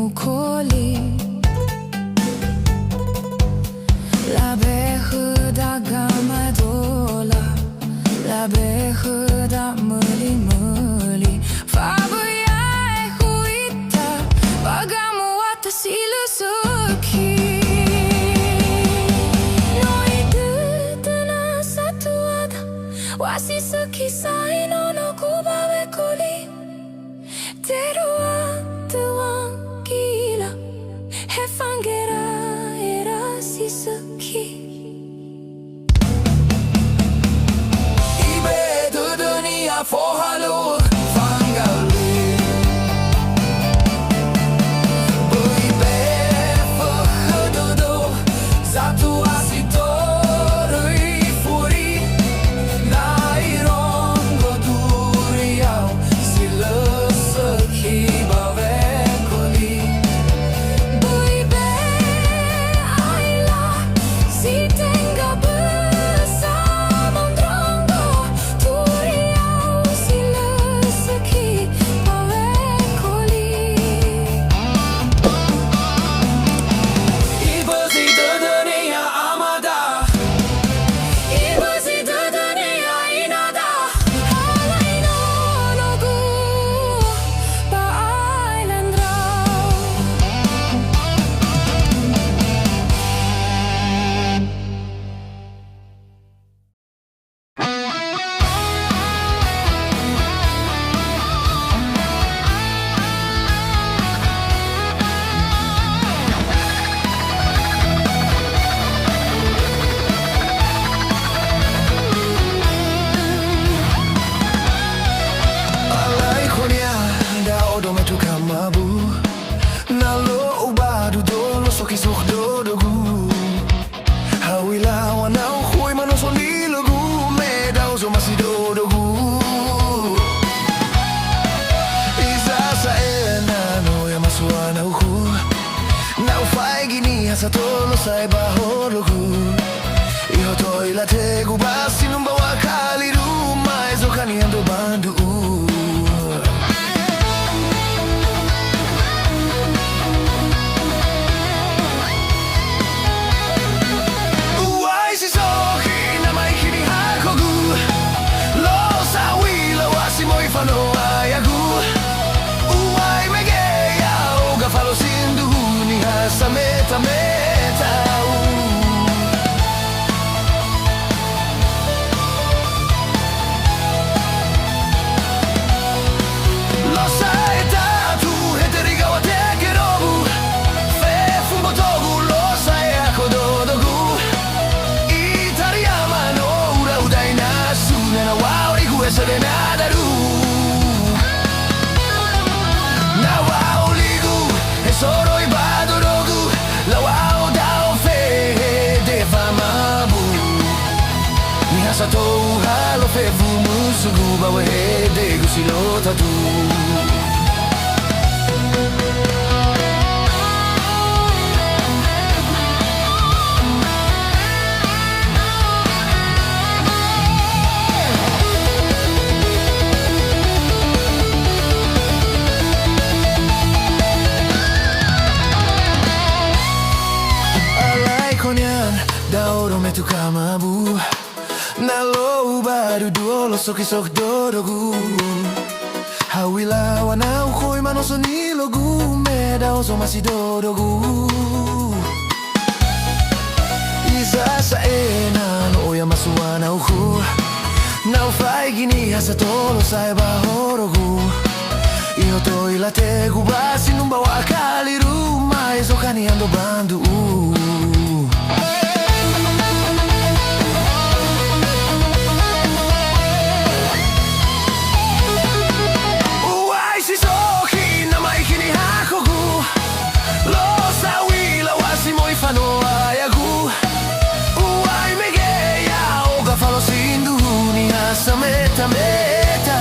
mukoli La behuda gamadola La behuda muli muli Fabuya e huita Bagamu watasilu suki No idutana satuada Wasi suki sai no no kubawe koli Teruwa tuan gila Hefangera era sisuki Ibe du dunia forhalu fangali Buibe fuhududu Zatu asitorui furi Nairongo duriau Silusaki bavekoli Buibe aila Sitenga besamondrongo Turiau silusaki bavekoli Ibuzi du dunia amada Ibuzi du dunia inada Halay no logu Baailandrau Alay konya da odome tu kamabu Nalo ubadu dolo soki sok dodogu Hawila wanau hui mano solilogu Meda uzo masi dodogu Isa sa no ya masuana uhu Nau fai gini hasa tolo sai bahorogu Iho toila tegu basi numba wakali ruma Ezo kani ando bandu Uai si soki na mai kini hakogu Lo sa wila wasi moi fano ayagu Uai megeya oga falo sindu ni hasa meta meta Lo sai tu heteriga wa tekerobu Fe fumbo togu lo sai akododogu Itariyama no ura udai nasu Nena wa origu esa de nadaru Na wa oligu esoro ibadorogu La wa odao fe de famabu Ni hasa tou halo fe fumusugu Bawe de gusilo tatu Alay konyan da odome tu kamabu Nalo ubadu duolo soki sok dodogu Hawila wanau hui mano sonilogu Meda ozo masi dodogu Isa sa no ya masuana uhu Nau fai gini hasa tolo sai bahorogu Iho toila tegu basi numba wakali ruma Ezo kani ando bandu Uai si soki na mai kini hakogu Lo sa wila wasi moi fano ayagu Uai megeya oga falo sindu ni hasa meta meta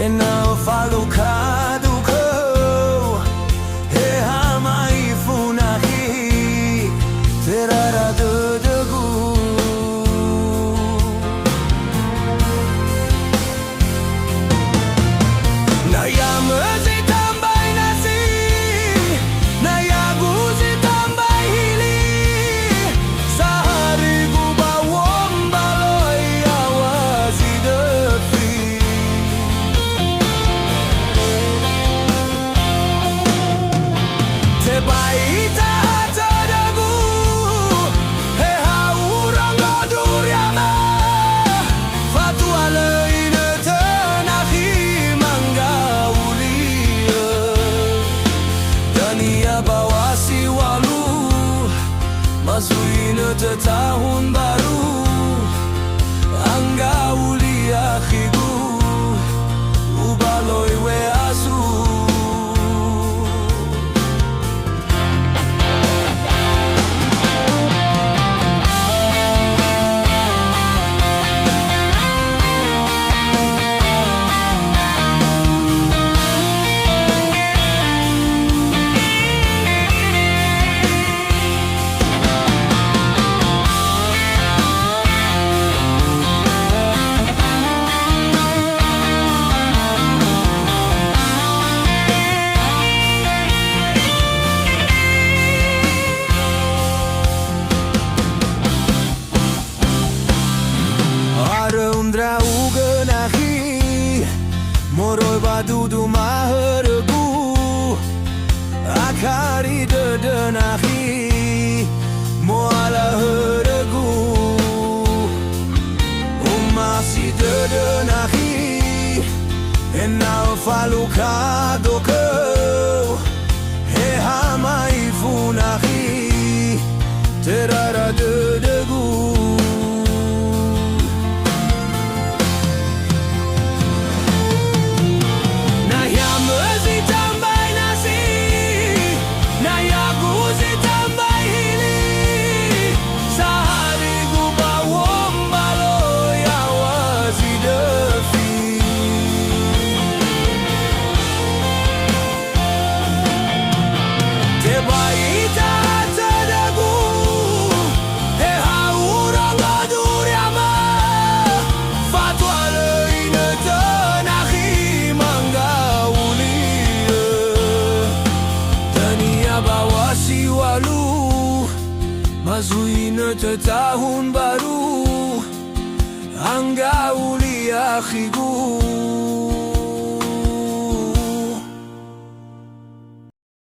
Enau falu kaduko He hamai funahi Terara dedegu Naya mezi tambay nasi Naya guzi tambay hili Sahari gubawom baloy awazi defi Tebaita tadagu He haurang godur yama Fatu alaina tenahi manggaulia Dania bawasi walu Masuina tahun baru Anggaulia khigu Ubaloy we asu Undra ugenahi Moroi badudu maheregu Akari dedenahi Moala heregu Umasi dedenahi Enau falu kadoke He hamai funahi Terara dedegu Mazuina tahun baru Anggaulia khigu